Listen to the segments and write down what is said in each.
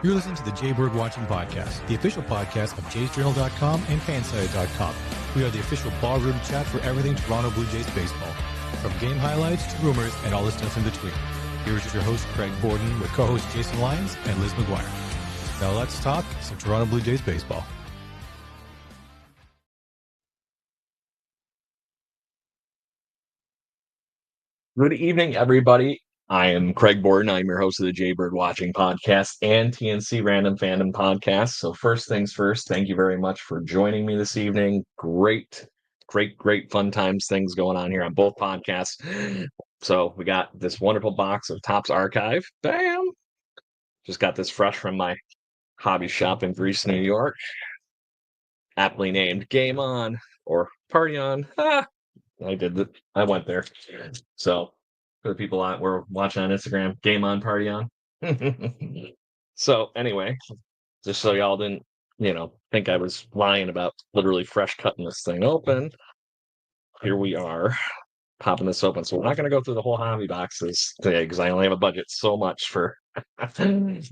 You're listening to the Jay Bird Watching Podcast, the official podcast of jaysjournal.com and fansite.com. We are the official ballroom chat for everything Toronto Blue Jays baseball, from game highlights to rumors and all the stuff in between. Here's your host, Craig Borden, with co-host Jason Lyons and Liz McGuire. Now let's talk some Toronto Blue Jays baseball. Good evening, everybody. I am Craig Borden. I'm your host of the Jay Bird Watching Podcast and TNC Random Fandom Podcast. So first things first, thank you very much for joining me this evening. Great fun times, things going on here on both podcasts. So we got this wonderful box of Topps Archive. Bam! Just got this fresh from my hobby shop in Greece, New York. Aptly named Game On or Party On. I went there. So for the people that were watching on Instagram, Game On, Party On. So anyway, just so y'all didn't, think I was lying about literally fresh cutting this thing open, here we are popping this open. So we're not going to go through the whole hobby boxes today because I only have a budget so much for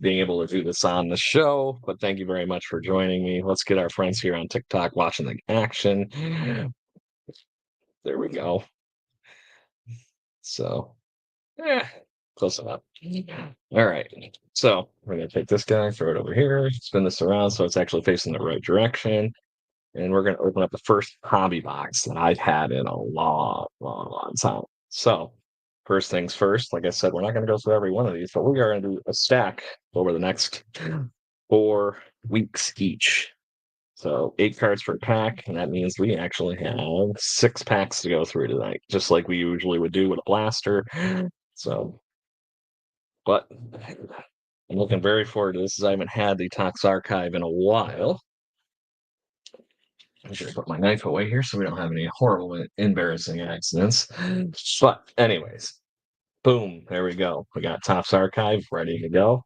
being able to do this on the show. But thank you very much for joining me. Let's get our friends here on TikTok watching the action. There we go. So, close enough. All right. So we're going to take this guy, throw it over here, spin this around so it's actually facing the right direction. And we're going to open up the first hobby box that I've had in a long time. So first things first, like I said, we're not going to go through every one of these, but we are going to do a stack over the next 4 weeks each. So 8 cards per pack, and that means we actually have 6 packs to go through tonight, just like we usually would do with a blaster. So, but I'm looking very forward to this, as I haven't had the Topps Archive in a while. I should put my knife away here so we don't have any horrible, embarrassing accidents. But anyways, boom, there we go. We got Topps Archive ready to go.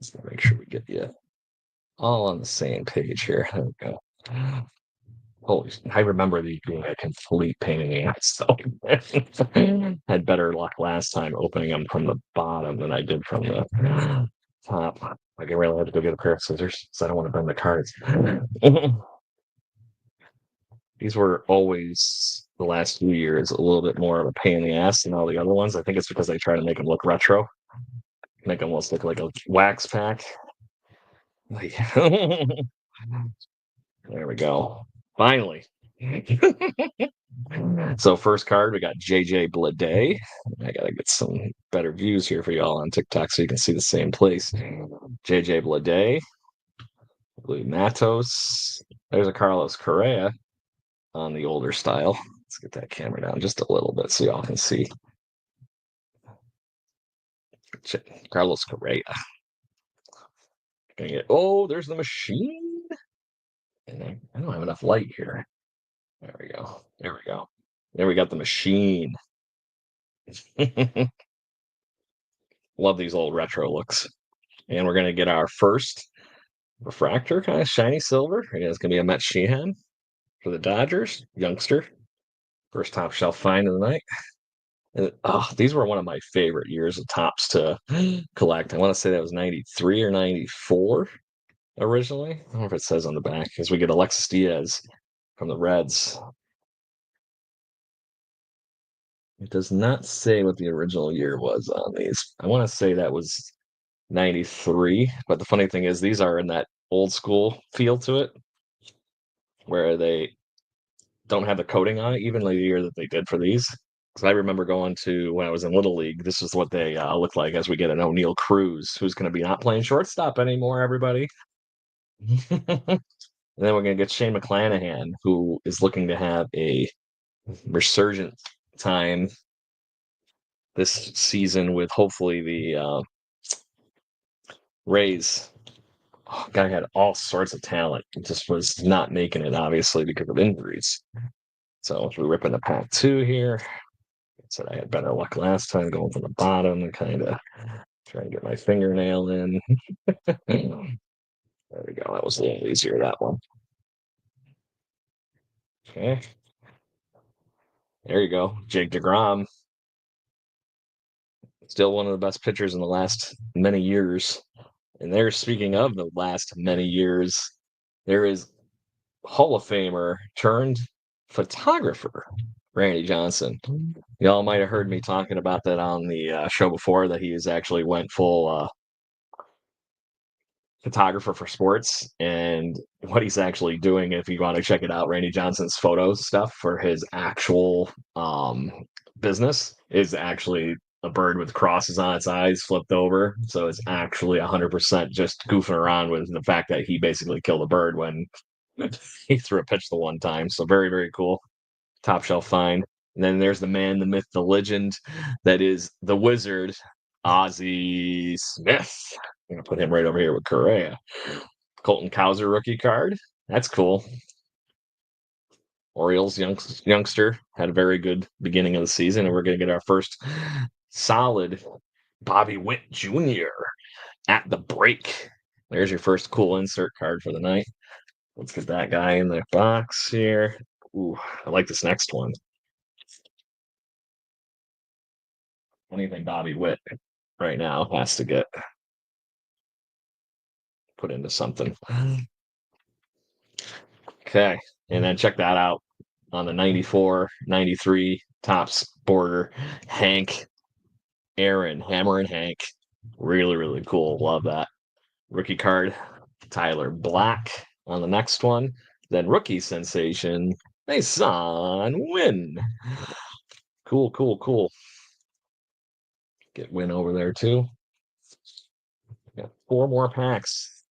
Just gotta make sure we get you all on the same page here. There we go. Holy, I remember these being a complete pain in the ass. So had better luck last time opening them from the bottom than I did from the top. Like I really had to go get a pair of scissors because I don't want to bend the cards. These were always the last few years a little bit more of a pain in the ass than all the other ones. I think it's because they try to make them look retro, make them almost look like a wax pack. Like, there we go. Finally. So first card, we got JJ Bleday. I gotta get some better views here for y'all on TikTok so you can see the same place. JJ Bleday, Blue Matos. There's a Carlos Correa on the older style. Let's get that camera down just a little bit so y'all can see. Carlos Correa. There's the machine. And I don't have enough light here. There we go. There we got the machine. Love these old retro looks. And we're going to get our first refractor, kind of shiny silver. It's going to be a Matt Sheehan for the Dodgers, youngster. First top shelf find of the night. These were one of my favorite years of Topps to collect. I want to say that was 93 or 94 originally. I don't know if it says on the back, as we get Alexis Diaz from the Reds. It does not say what the original year was on these. I want to say that was 93, but the funny thing is these are in that old school feel to it, where they don't have the coating on it, even the year that they did for these. Because I remember going to, when I was in Little League, this is what they look like as we get an O'Neill Cruz, who's going to be not playing shortstop anymore, everybody. And then we're going to get Shane McClanahan, who is looking to have a resurgent time this season with hopefully the Rays. Guy had all sorts of talent. He just was not making it, obviously, because of injuries. So we're ripping the pack 2 here. I said I had better luck last time going from the bottom and kind of trying to get my fingernail in. There we go. That was a little easier, that one. Okay. There you go. Jake DeGrom. Still one of the best pitchers in the last many years. And there, speaking of the last many years, there is Hall of Famer turned photographer, Randy Johnson. Y'all might have heard me talking about that on the show before, that he's actually went full photographer for sports. And what he's actually doing, if you want to check it out, Randy Johnson's photo stuff for his actual business is actually a bird with crosses on its eyes flipped over. So it's actually 100% just goofing around with the fact that he basically killed a bird when he threw a pitch the one time. So very, very cool. Top shelf find. And then there's the man, the myth, the legend that is the wizard, Ozzie Smith. I'm going to put him right over here with Correa. Colton Cowser rookie card. That's cool. Orioles youngster had a very good beginning of the season, and we're going to get our first solid Bobby Witt Jr. at the break. There's your first cool insert card for the night. Let's get that guy in the box here. Ooh, I like this next one. Anything Bobby Witt right now has to get put into something. Okay, and then check that out on the 94, 93 Topps border. Hank Aaron, Hammer and Hank. Really, really cool. Love that. Rookie card, Tyler Black on the next one. Then rookie sensation, Mason Win. Cool, cool, cool. Get Win over there too. Got 4 more packs.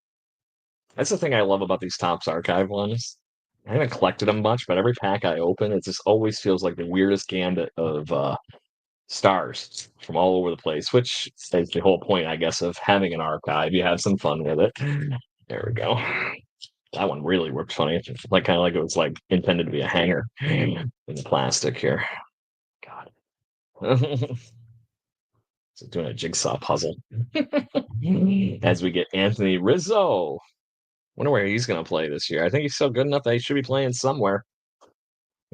That's the thing I love about these Topps archive ones. I haven't collected them much, but every pack I open, it just always feels like the weirdest gambit of stars from all over the place, which is the whole point, I guess, of having an archive. You have some fun with it. There we go. That one really worked funny. It's like kind of like it was like intended to be a hanger in the plastic here. God. So doing a jigsaw puzzle. As we get Anthony Rizzo. Wonder where he's going to play this year. I think he's so good enough that he should be playing somewhere.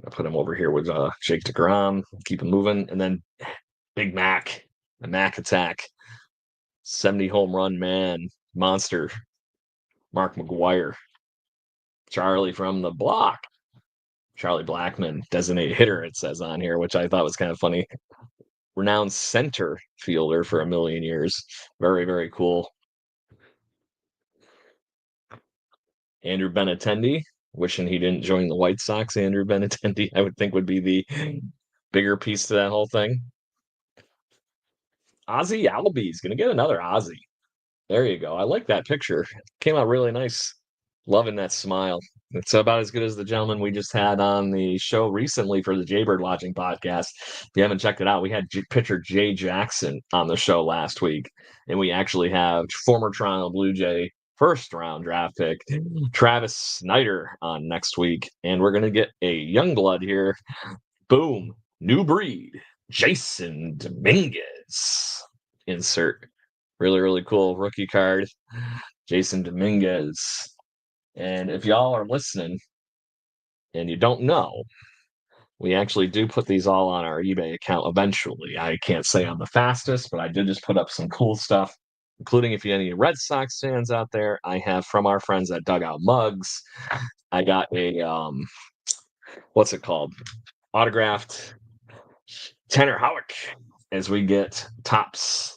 I'll put him over here with Jake DeGrom. Keep him moving. And then Big Mac, the Mac attack. 70 home run man, monster. Mark McGuire. Charlie from the block. Charlie Blackmon, designated hitter, it says on here, which I thought was kind of funny. Renowned center fielder for a million years. Very, very cool. Andrew Benintendi, wishing he didn't join the White Sox. Andrew Benintendi, I would think, would be the bigger piece to that whole thing. Ozzie Albies, going to get another Ozzie. There you go. I like that picture. Came out really nice. Loving that smile. It's about as good as the gentleman we just had on the show recently for the Jaybird Watching podcast. If you haven't checked it out, we had pitcher Jay Jackson on the show last week, and we actually have former Toronto Blue Jay first round draft pick Travis Snyder on next week, and we're going to get a young blood here. Boom, new breed, Jason Dominguez. Insert. Really, really cool rookie card, Jason Dominguez. And if y'all are listening and you don't know, we actually do put these all on our eBay account eventually. I can't say I'm the fastest, but I did just put up some cool stuff, including if you any Red Sox fans out there, I have from our friends at Dugout Mugs. I got a what's it called? Autographed Tanner Howick as we get Topps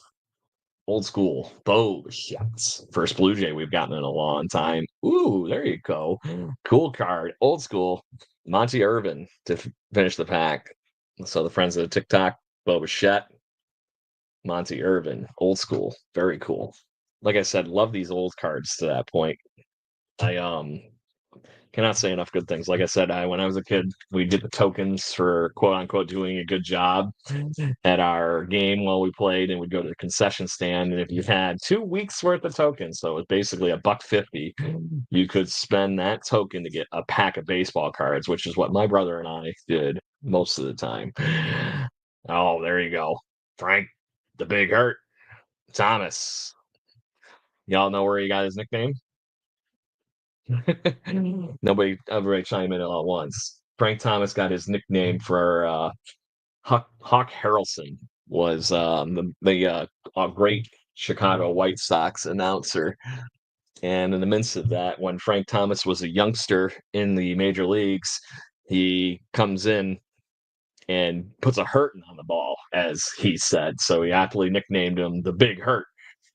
old school Bo shots. First Blue Jay we've gotten in a long time. Ooh, there you go. Cool card. Old school. Monty Irvin to finish the pack. So the friends of the TikTok, Bo Bichette, Monty Irvin. Old school. Very cool. Like I said, love these old cards to that point. I cannot say enough good things. Like I said, when I was a kid, we'd get the tokens for quote unquote doing a good job at our game while we played, and we'd go to the concession stand. And if you had 2 weeks worth of tokens, so it was basically $1.50, you could spend that token to get a pack of baseball cards, which is what my brother and I did most of the time. Oh, there you go. Frank, the Big Hurt, Thomas. Y'all know where he got his nickname? Everybody chime in all at once. Frank Thomas got his nickname for Hawk Harrelson was a great Chicago White Sox announcer. And in the midst of that, when Frank Thomas was a youngster in the major leagues, he comes in and puts a hurting on the ball, as he said. So he aptly nicknamed him the Big Hurt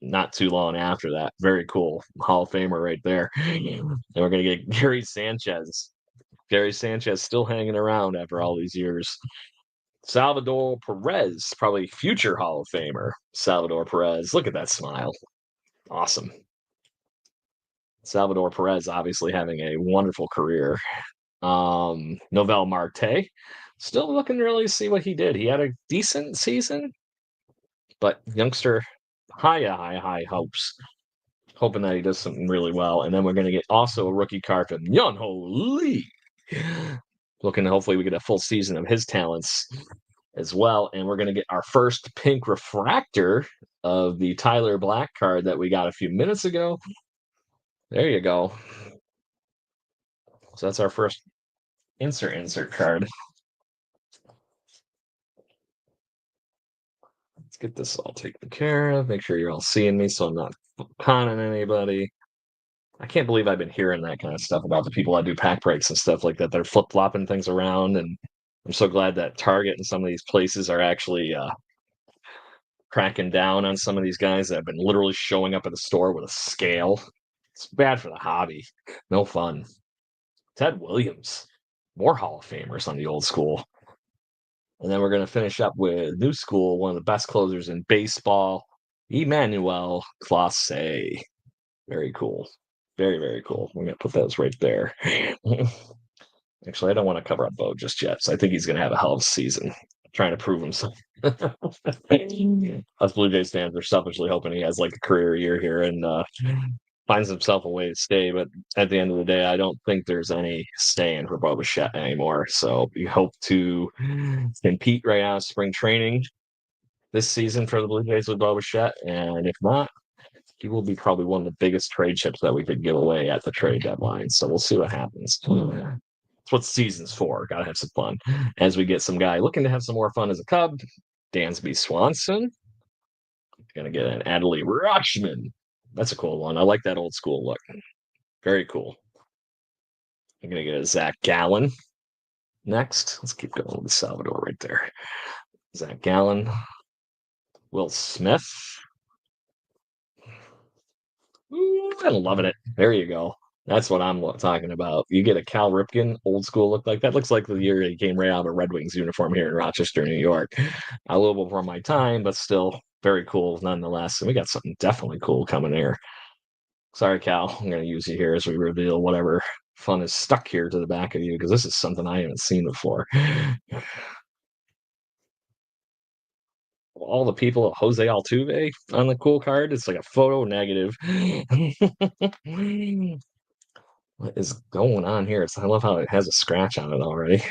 not too long after that. Very cool. Hall of Famer right there. And we're going to get Gary Sanchez. Gary Sanchez still hanging around after all these years. Salvador Perez, probably future Hall of Famer. Salvador Perez. Look at that smile. Awesome. Salvador Perez obviously having a wonderful career. Novel Marte, still looking to really see what he did. He had a decent season, but youngster, high hopes. Hoping that he does something really well. And then we're going to get also a rookie card from Yunho Lee. Looking to hopefully we get a full season of his talents as well. And we're going to get our first pink refractor of the Tyler Black card that we got a few minutes ago. There you go. So that's our first insert card. Let's get this all taken care of. Make sure you're all seeing me so I'm not conning anybody. I can't believe I've been hearing that kind of stuff about the people that do pack breaks and stuff like that. They're flip-flopping things around, and I'm so glad that Target and some of these places are actually cracking down on some of these guys that have been literally showing up at the store with a scale. It's bad for the hobby. No fun. Ted Williams, more Hall of Famers on the old school. And then we're going to finish up with new school, one of the best closers in baseball, Emmanuel Clase. Very cool. Very, very cool. We're going to put those right there. Actually, I don't want to cover up Bo just yet, so I think he's going to have a hell of a season, trying to prove himself. Us Blue Jays fans are selfishly hoping he has like a career year here and finds himself a way to stay. But at the end of the day, I don't think there's any staying for Bo Bichette anymore. So we hope to compete right out of spring training this season for the Blue Jays with Bo Bichette. And if not, he will be probably one of the biggest trade chips that we could give away at the trade deadline. So we'll see what happens. That's what the season's for. Got to have some fun. As we get some guy looking to have some more fun as a Cub, Dansby Swanson. Gonna get an Adley Rutschman. That's a cool one. I like that old school look. Very cool. I'm gonna get a Zach Gallen next. Let's keep going with Salvador right there. Zach Gallen. Will Smith. Ooh, I'm loving it. There you go. That's what I'm talking about. You get a Cal Ripken old school look like that. Looks like the year he came right out of a Red Wings uniform here in Rochester, New York. A little before my time, but still very cool nonetheless. And we got something definitely cool coming here. Sorry, Cal. I'm going to use you here as we reveal whatever fun is stuck here to the back of you because this is something I haven't seen before. All the people of Jose Altuve on the cool card. It's like a photo negative. What is going on here? I love how it has a scratch on it already.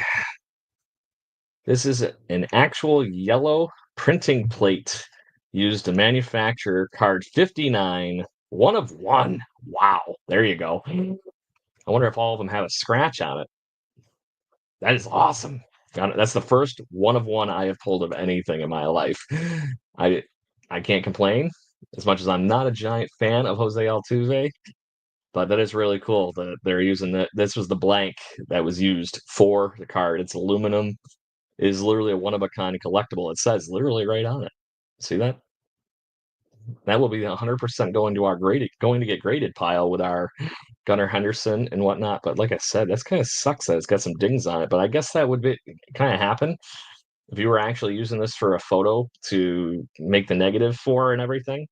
This is an actual yellow printing plate used to manufacture card 59, one of one. Wow. There you go. I wonder if all of them have a scratch on it. That is awesome. That's the first one of one I have pulled of anything in my life. I can't complain as much as I'm not a giant fan of Jose Altuve, but that is really cool that they're using that. This was the blank that was used for the card. It's aluminum. It is literally a one of a kind collectible. It says literally right on it. See that? That will be 100% going to our going to get graded pile with our Gunnar Henderson and whatnot. But like I said, that's kind of sucks that it's got some dings on it. But I guess that would be kind of happen if you were actually using this for a photo to make the negative for and everything.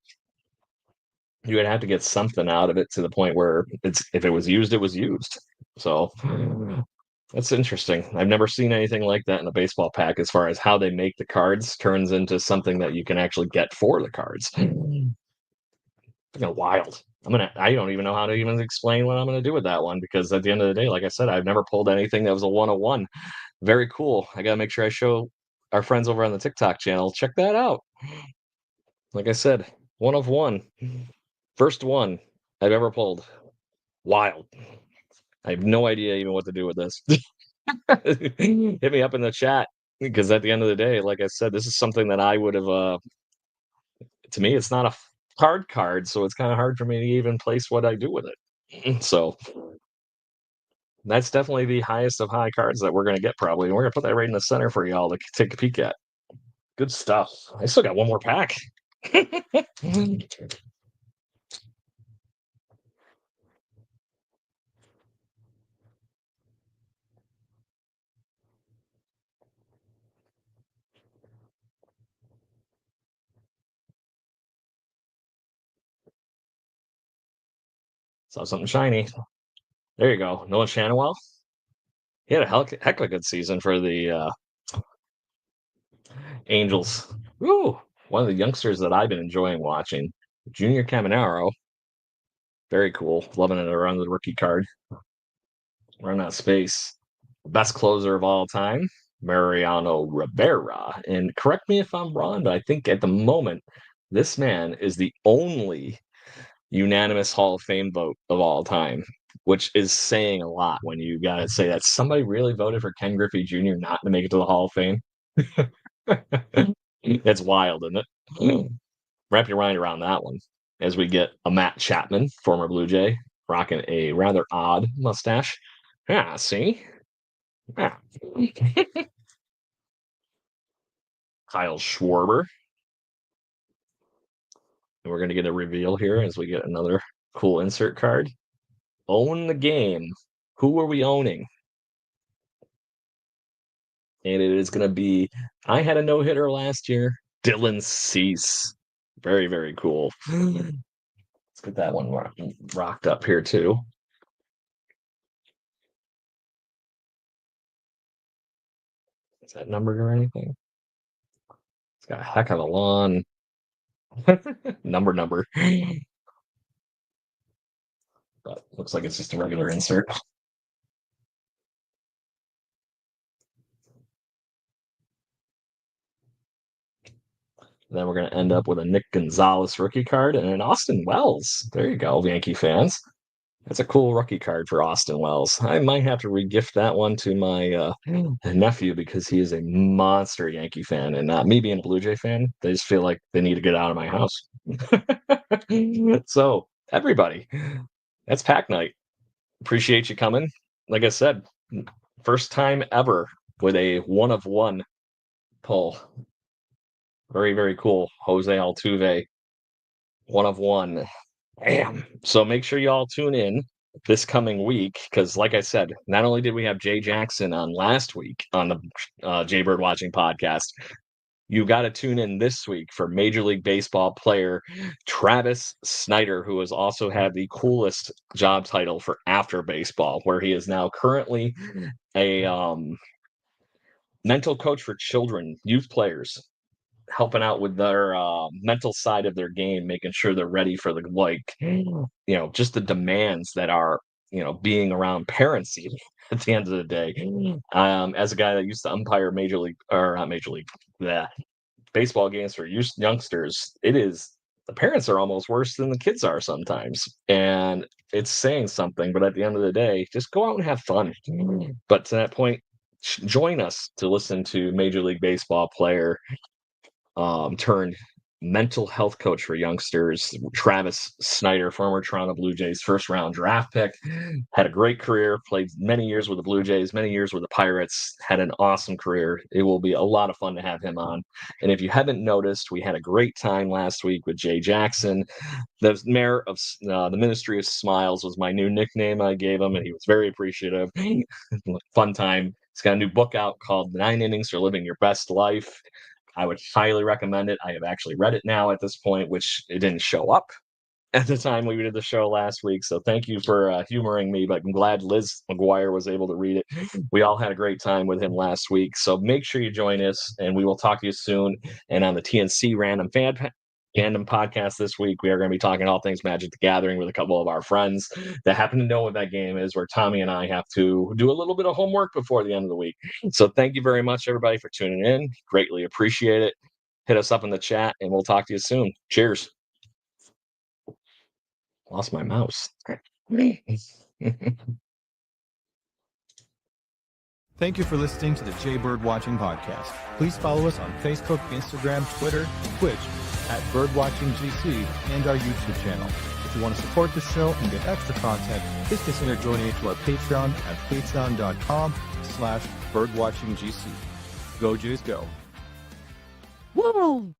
You would have to get something out of it to the point where if it was used, it was used. So that's interesting. I've never seen anything like that in a baseball pack as far as how they make the cards turns into something that you can actually get for the cards. Wild. I don't even know how to even explain what I'm gonna do with that one because at the end of the day, like I said, I've never pulled anything that was a 101. Very cool. I gotta make sure I show our friends over on the TikTok channel. Check that out. Like I said, one of one. First one I've ever pulled. Wild. I have no idea even what to do with this. Hit me up in the chat. because at the end of the day, like I said, this is something that I would have. To me, it's not a card, so it's kind of hard for me to even place what I do with it. So that's definitely the highest of high cards that we're going to get probably, and we're going to put that right in the center for y'all to take a peek at. Good stuff. I still got one more pack. Saw something shiny. There you go. Noah Shanawell. He had a heck of a good season for the Angels. Woo! One of the youngsters that I've been enjoying watching. Junior Caminero. Very cool. Loving it around the rookie card. Run out of space. Best closer of all time, Mariano Rivera. And correct me if I'm wrong, but I think at the moment, this man is the only unanimous Hall of Fame vote of all time, which is saying a lot when you got to say that somebody really voted for Ken Griffey Jr. not to make it to the Hall of Fame. It's wild, isn't it? Wrap your mind around that one as we get a Matt Chapman, former Blue Jay, rocking a rather odd mustache. Yeah, see? Yeah. Kyle Schwarber. And we're going to get a reveal here as we get another cool insert card. Own the game. Who are we owning? And it is going to be, I had a no hitter last year, Dylan Cease. Very, very cool. Let's get that one rocked up here, too. Is that numbered or anything? It's got a heck of a long number. But looks like it's just a regular insert. Then we're going to end up with a Nick Gonzalez rookie card and an Austin Wells. There you go, Yankee fans. That's a cool rookie card for Austin Wells. I might have to regift that one to my nephew because he is a monster Yankee fan. And me being a Blue Jay fan, they just feel like they need to get out of my house. So, everybody, that's pack night. Appreciate you coming. Like I said, first time ever with a one of one pull. Very, very cool. Jose Altuve, one of one. Bam. So make sure you all tune in this coming week because, like I said, not only did we have Jay Jackson on last week on the Jaybird Watching podcast, you got to tune in this week for Major League Baseball player Travis Snyder, who has also had the coolest job title for after baseball, where he is now currently a mental coach for children, youth players, helping out with their mental side of their game, making sure they're ready for the just the demands that are being around parents even at the end of the day. As a guy that used to umpire major league or not major league, yeah, baseball games for youngsters, it is the parents are almost worse than the kids are sometimes, and it's saying something. But at the end of the day, just go out and have fun. But to that point, join us to listen to Major League Baseball player turned mental health coach for youngsters. Travis Snyder, former Toronto Blue Jays first round draft pick, had a great career, played many years with the Blue Jays, many years with the Pirates, had an awesome career. It will be a lot of fun to have him on. And if you haven't noticed, we had a great time last week with Jay Jackson. The mayor of the Ministry of Smiles was my new nickname I gave him, and he was very appreciative. Fun time. He's got a new book out called 9 Innings for Living Your Best Life. I would highly recommend it. I have actually read it now at this point, which it didn't show up at the time we did the show last week. So thank you for humoring me, but I'm glad Liz McGuire was able to read it. We all had a great time with him last week. So make sure you join us, and we will talk to you soon. And on the TNC Fandom podcast this week, we are going to be talking all things Magic the Gathering with a couple of our friends that happen to know what that game is, where Tommy and I have to do a little bit of homework before the end of the week. So thank you very much, everybody, for tuning in. Greatly appreciate it. Hit us up in the chat, and we'll talk to you soon. Cheers. Lost my mouse. Thank you for listening to the Jay Bird Watching Podcast. Please follow us on Facebook, Instagram, Twitter, Twitch at BirdwatchingGC, and our YouTube channel. If you want to support the show and get extra content, please consider donating to our Patreon at patreon.com/birdwatchinggc. Go Jays, go. Woo!